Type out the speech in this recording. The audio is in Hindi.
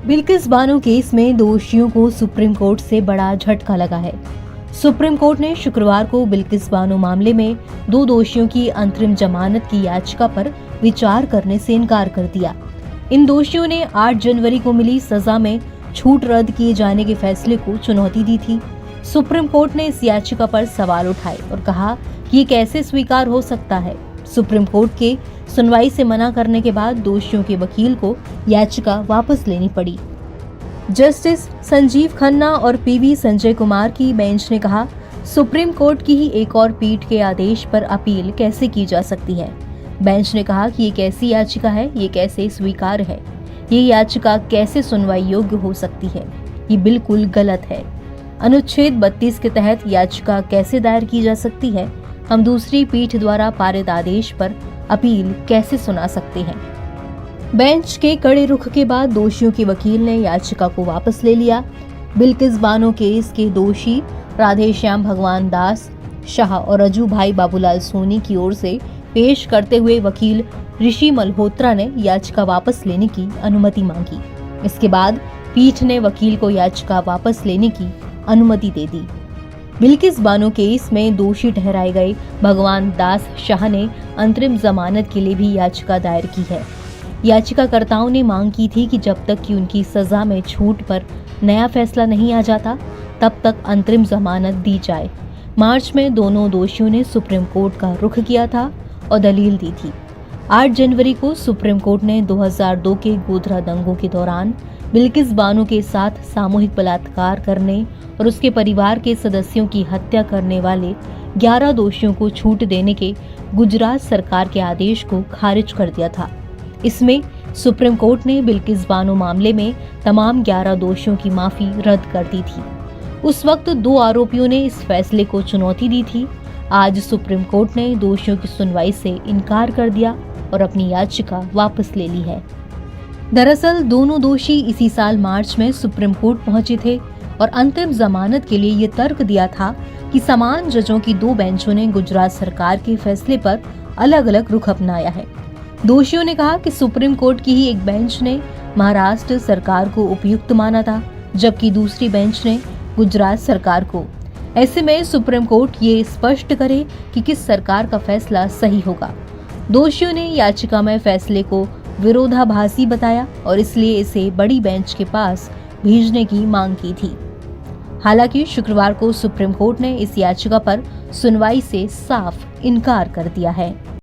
बिल्किस बानो केस में दोषियों को सुप्रीम कोर्ट से बड़ा झटका लगा है। सुप्रीम कोर्ट ने शुक्रवार को बिल्किस बानो मामले में 2 दोषियों की अंतरिम जमानत की याचिका पर विचार करने से इनकार कर दिया। इन दोषियों ने 8 जनवरी को मिली सजा में छूट रद्द किए जाने के फैसले को चुनौती दी थी। सुप्रीम कोर्ट ने इस याचिका पर सवाल उठाए और कहा कि ये कैसे स्वीकार हो सकता है। सुप्रीम कोर्ट के सुनवाई से मना करने के बाद दोषियों के वकील को याचिका वापस लेनी पड़ी। जस्टिस संजीव खन्ना और पीवी संजय कुमार की बेंच ने कहा, सुप्रीम कोर्ट की ही एक और पीठ के आदेश पर अपील कैसे की जा सकती है। बेंच ने कहा कि ये कैसी याचिका है, ये कैसे स्वीकार्य है, ये याचिका कैसे सुनवाई योग्य हो सकती है, ये बिल्कुल गलत है। अनुच्छेद 32 के तहत याचिका कैसे दायर की जा सकती है, हम दूसरी पीठ द्वारा पारित आदेश पर अपील कैसे सुना सकते हैं। बेंच के कड़े रुख के बाद दोषियों के वकील ने याचिका को वापस ले लिया। बिल्किस बानो केस के दोषी राधेश्याम भगवान दास शाह और रजू भाई बाबूलाल सोनी की ओर से पेश करते हुए वकील ऋषि मल्होत्रा ने याचिका वापस लेने की अनुमति मांगी। इसके बाद पीठ ने वकील को याचिका वापस लेने की अनुमति दे दी। बिल्किस बानो केस में दोषी ठहराए गए भगवान दास शाह ने अंतरिम जमानत के लिए भी याचिका दायर की है। याचिकाकर्ताओं ने मांग की थी कि जब तक कि उनकी सजा में छूट पर नया फैसला नहीं आ जाता, तब तक अंतरिम जमानत दी जाए। मार्च में दोनों दोषियों ने सुप्रीम कोर्ट का रुख किया था और दलील दी थी। 8 जनवरी को सुप्रीम कोर्ट ने 2002 के गोधरा दंगों के दौरान बिल्किस बानो के साथ सामूहिक बलात्कार करने और उसके परिवार के सदस्यों की हत्या करने वाले 11 दोषियों को छूट देने के गुजरात सरकार के आदेश को खारिज कर दिया था। इसमें सुप्रीम कोर्ट ने बिल्किस बानो मामले में तमाम 11 दोषियों की माफी रद्द कर दी थी। उस वक्त 2 आरोपियों ने इस फैसले को चुनौती दी थी। आज सुप्रीम कोर्ट ने दोषियों की सुनवाई से इनकार कर दिया और अपनी याचिका वापस ले ली है। दरअसल दोनों दोषी इसी साल मार्च में सुप्रीम कोर्ट पहुंचे थे और अंतरिम जमानत के लिए ये तर्क दिया था कि समान जजों की 2 बेंचों ने गुजरात सरकार के फैसले पर अलग अलग रुख अपनाया है। दोषियों ने कहा कि सुप्रीम कोर्ट की ही एक बेंच ने महाराष्ट्र सरकार को उपयुक्त माना था, जबकि दूसरी बेंच ने गुजरात सरकार को। ऐसे में सुप्रीम कोर्ट ये स्पष्ट करे कि किस सरकार का फैसला सही होगा। दोषियों ने याचिका में फैसले को विरोधाभासी बताया और इसलिए इसे बड़ी बेंच के पास भेजने की मांग की थी। हालांकि शुक्रवार को सुप्रीम कोर्ट ने इस याचिका पर सुनवाई से साफ इनकार कर दिया है।